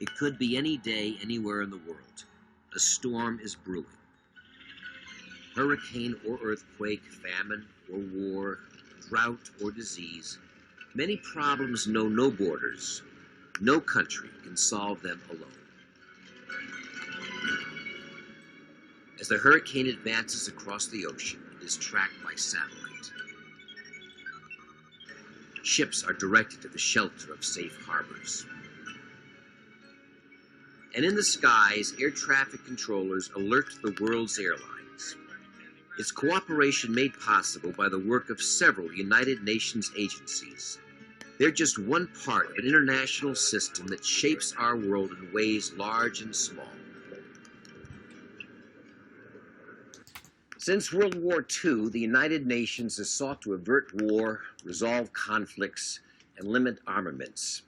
It could be any day, anywhere in the world. A storm is brewing. Hurricane or earthquake, famine or war, drought or disease. Many problems know no borders. No country can solve them alone. As the hurricane advances across the ocean, it is tracked by satellite. Ships are directed to the shelter of safe harbors. And in the skies, air traffic controllers alert the world's airlines. Its cooperation made possible by the work of several United Nations agencies. They're just one part of an international system that shapes our world in ways large and small. Since World War II, the United Nations has sought to avert war, resolve conflicts, and limit armaments.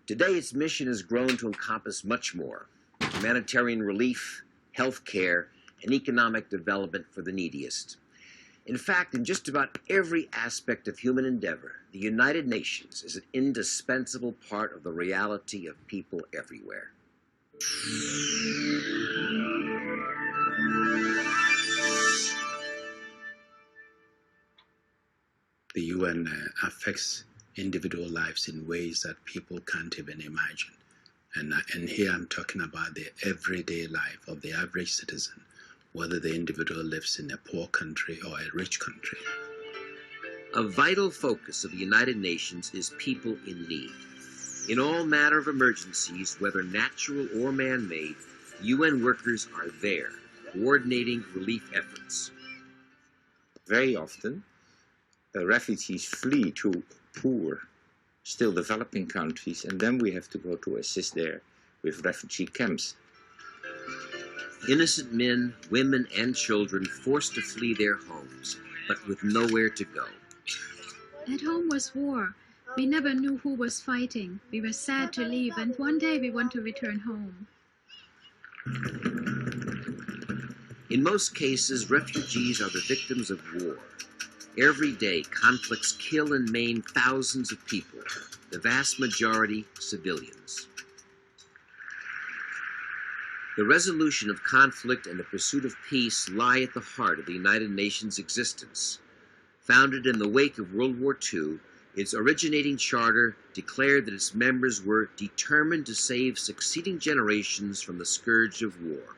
Today, its mission has grown to encompass much more: humanitarian relief, health care, and economic development for the neediest. In fact, in just about every aspect of human endeavor, the United Nations is an indispensable part of the reality of people everywhere. The UN affects individual lives in ways that people can't even imagine. And here I'm talking about the everyday life of the average citizen, whether the individual lives in a poor country or a rich country. A vital focus of the United Nations is people in need. In all manner of emergencies, whether natural or man-made, UN workers are there, coordinating relief efforts. Very often, the refugees flee to poor, still developing countries, and then we have to go to assist there with refugee camps. Innocent men, women, and children forced to flee their homes, but with nowhere to go. At home was war. We never knew who was fighting. We were sad to leave, and one day we want to return home. In most cases, refugees are the victims of war. Every day, conflicts kill and maim thousands of people, the vast majority civilians. The resolution of conflict and the pursuit of peace lie at the heart of the United Nations' existence. Founded in the wake of World War II, its originating charter declared that its members were determined to save succeeding generations from the scourge of war.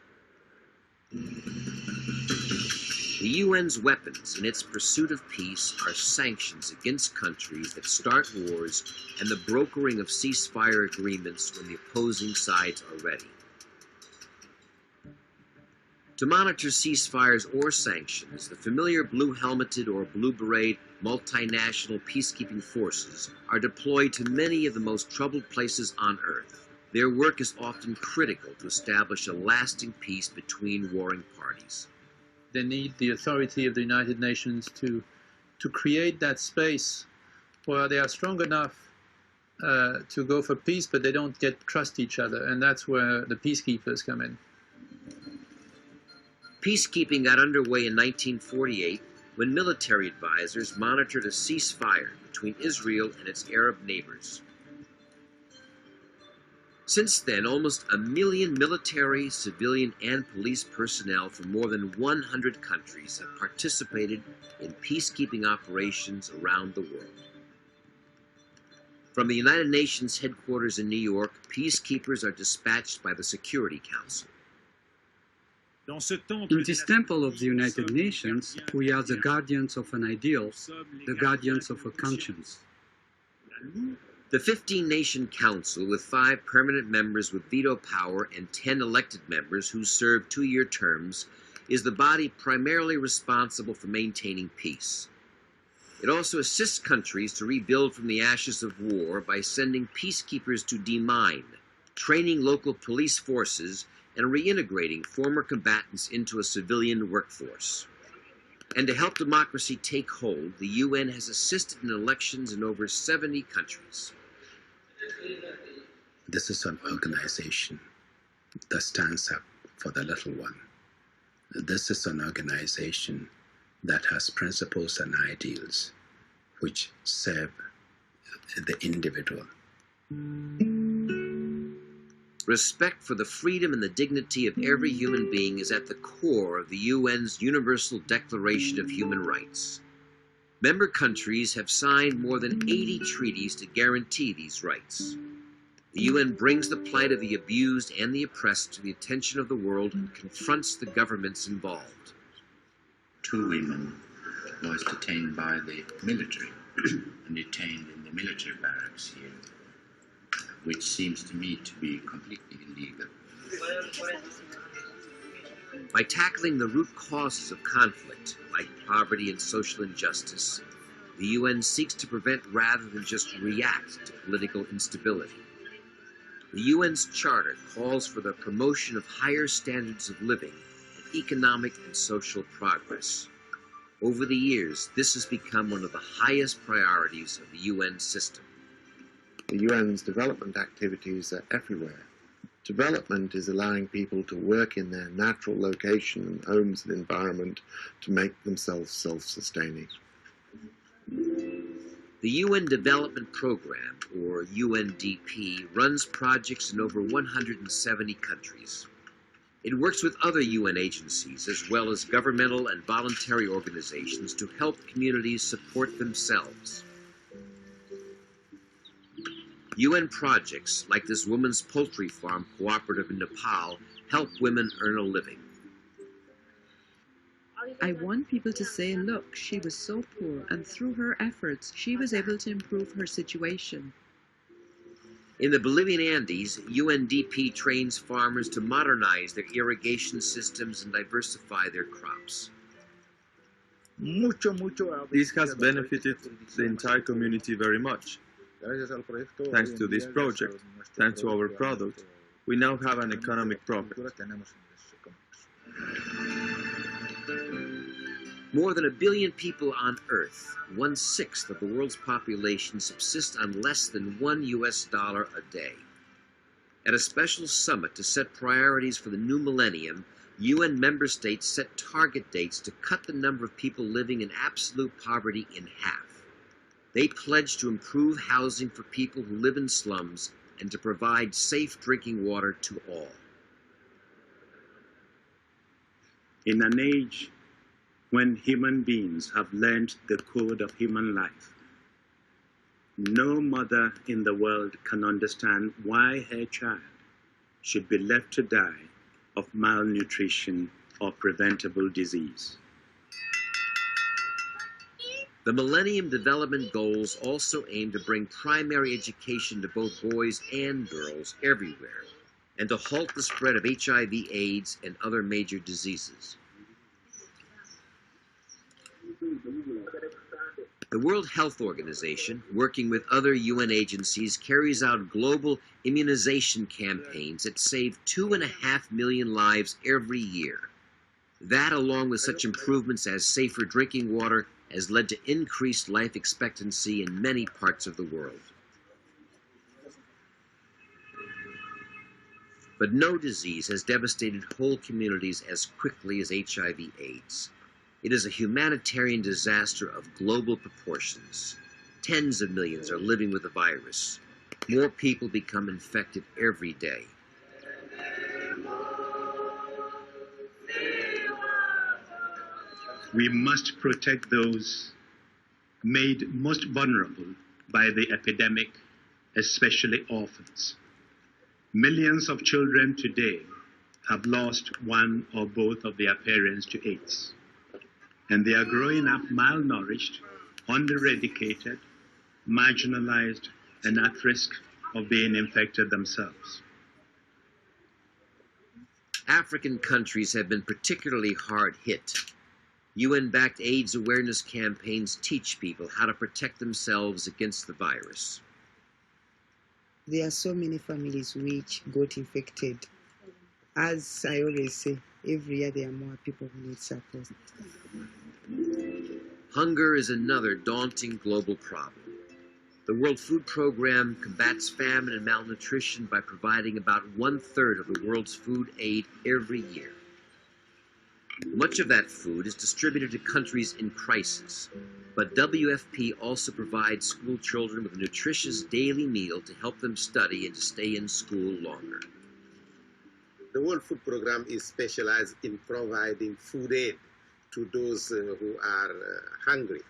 The UN's weapons in its pursuit of peace are sanctions against countries that start wars and the brokering of ceasefire agreements when the opposing sides are ready. To monitor ceasefires or sanctions, the familiar blue-helmeted or blue-beret multinational peacekeeping forces are deployed to many of the most troubled places on Earth. Their work is often critical to establish a lasting peace between warring parties. They need the authority of the United Nations to create that space where they are strong enough to go for peace, but they don't trust each other, and that's where the peacekeepers come in. Peacekeeping got underway in 1948 when military advisors monitored a ceasefire between Israel and its Arab neighbors. Since then, almost 1 million military, civilian, and police personnel from more than 100 countries have participated in peacekeeping operations around the world. From the United Nations headquarters in New York, peacekeepers are dispatched by the Security Council. In this temple of the United Nations, we are the guardians of an ideal, the guardians of a conscience. The 15-nation council, with 5 permanent members with veto power and 10 elected members who serve 2-year terms, is the body primarily responsible for maintaining peace. It also assists countries to rebuild from the ashes of war by sending peacekeepers to demine, training local police forces, and reintegrating former combatants into a civilian workforce. And to help democracy take hold, the UN has assisted in elections in over 70 countries. This is an organization that stands up for the little one. This is an organization that has principles and ideals which serve the individual. Respect for the freedom and the dignity of every human being is at the core of the UN's Universal Declaration of Human Rights. Member countries have signed more than 80 treaties to guarantee these rights. The UN brings the plight of the abused and the oppressed to the attention of the world and confronts the governments involved. 2 women was detained by the military and detained in the military barracks here, which seems to me to be completely illegal. By tackling the root causes of conflict, like poverty and social injustice, the UN seeks to prevent rather than just react to political instability. The UN's charter calls for the promotion of higher standards of living and economic and social progress. Over the years, this has become one of the highest priorities of the UN system. The UN's development activities are everywhere. Development is allowing people to work in their natural location and homes and environment to make themselves self-sustaining. The UN Development Program, or UNDP, runs projects in over 170 countries. It works with other UN agencies as well as governmental and voluntary organizations to help communities support themselves. UN projects like this women's poultry farm cooperative in Nepal help women earn a living. I want people to say, look, she was so poor, and through her efforts, she was able to improve her situation. In the Bolivian Andes, UNDP trains farmers to modernize their irrigation systems and diversify their crops. This has benefited the entire community very much. Thanks to this project, thanks to our product, we now have an economic profit. More than 1 billion people on Earth, 1/6 of the world's population, subsist on less than $1 a day. At a special summit to set priorities for the new millennium, UN member states set target dates to cut the number of people living in absolute poverty in half. They pledge to improve housing for people who live in slums and to provide safe drinking water to all. In an age when human beings have learned the code of human life, no mother in the world can understand why her child should be left to die of malnutrition or preventable disease. The Millennium Development Goals also aim to bring primary education to both boys and girls everywhere, and to halt the spread of HIV, AIDS, and other major diseases. The World Health Organization, working with other UN agencies, carries out global immunization campaigns that save 2.5 million lives every year. That, along with such improvements as safer drinking water, has led to increased life expectancy in many parts of the world. But no disease has devastated whole communities as quickly as HIV/AIDS. It is a humanitarian disaster of global proportions. Tens of millions are living with the virus. More people become infected every day. We must protect those made most vulnerable by the epidemic, especially orphans. Millions of children today have lost one or both of their parents to AIDS, and they are growing up malnourished, under-educated, marginalized, and at risk of being infected themselves. African countries have been particularly hard hit. UN-backed AIDS awareness campaigns teach people how to protect themselves against the virus. There are so many families which got infected. As I always say, every year there are more people who need support. Hunger is another daunting global problem. The World Food Program combats famine and malnutrition by providing about 1/3 of the world's food aid every year. Much of that food is distributed to countries in crisis, but WFP also provides school children with a nutritious daily meal to help them study and to stay in school longer. The World Food Programme is specialized in providing food aid to those who are hungry.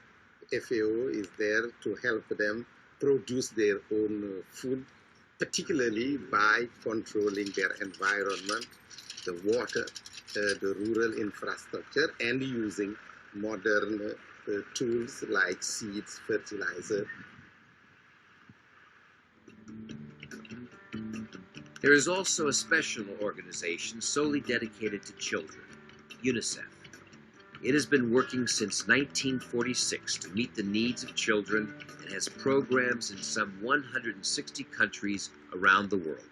FAO is there to help them produce their own food, particularly by controlling their environment, the water, the rural infrastructure, and using modern tools like seeds, fertilizer. There is also a special organization solely dedicated to children, UNICEF. It has been working since 1946 to meet the needs of children and has programs in some 160 countries around the world.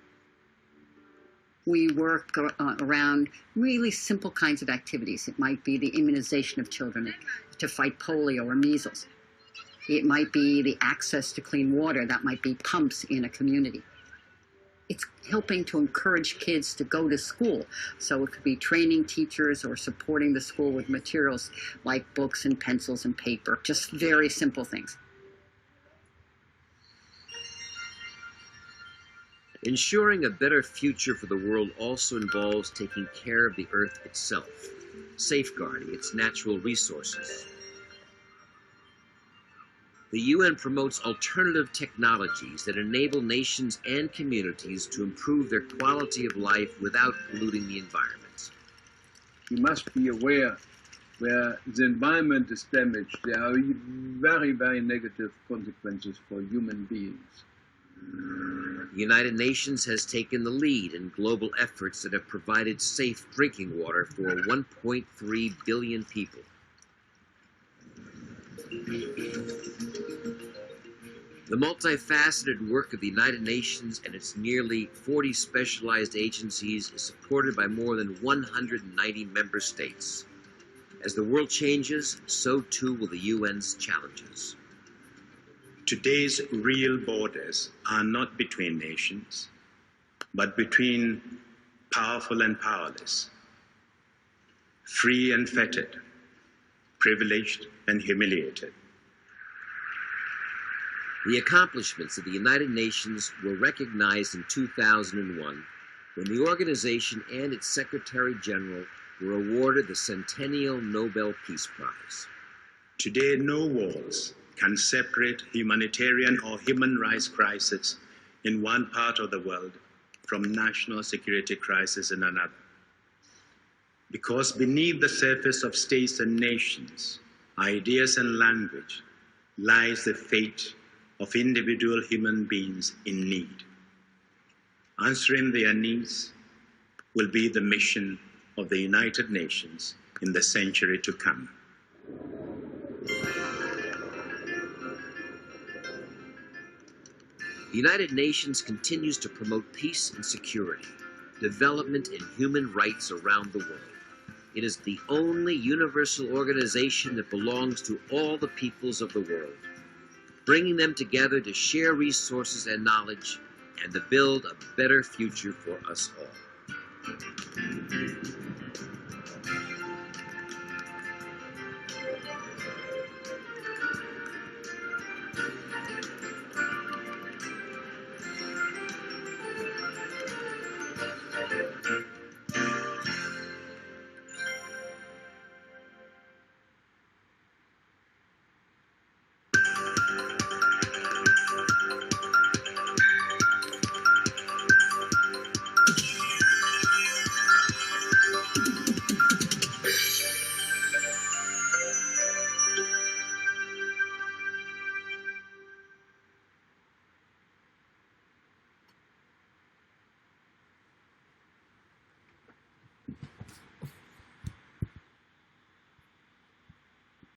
We work around really simple kinds of activities. It might be the immunization of children to fight polio or measles. It might be the access to clean water. That might be pumps in a community. It's helping to encourage kids to go to school. So it could be training teachers or supporting the school with materials like books and pencils and paper, just very simple things. Ensuring a better future for the world also involves taking care of the Earth itself, safeguarding its natural resources. The UN promotes alternative technologies that enable nations and communities to improve their quality of life without polluting the environment. You must be aware where the environment is damaged, there are very, very negative consequences for human beings. The United Nations has taken the lead in global efforts that have provided safe drinking water for 1.3 billion people. The multifaceted work of the United Nations and its nearly 40 specialized agencies is supported by more than 190 member states. As the world changes, so too will the UN's challenges. Today's real borders are not between nations, but between powerful and powerless, free and fettered, privileged and humiliated. The accomplishments of the United Nations were recognized in 2001 when the organization and its Secretary General were awarded the Centennial Nobel Peace Prize. Today, no walls can separate humanitarian or human rights crisis in one part of the world from national security crisis in another. Because beneath the surface of states and nations, ideas and language, lies the fate of individual human beings in need. Answering their needs will be the mission of the United Nations in the century to come. The United Nations continues to promote peace and security, development and human rights around the world. It is the only universal organization that belongs to all the peoples of the world, bringing them together to share resources and knowledge and to build a better future for us all.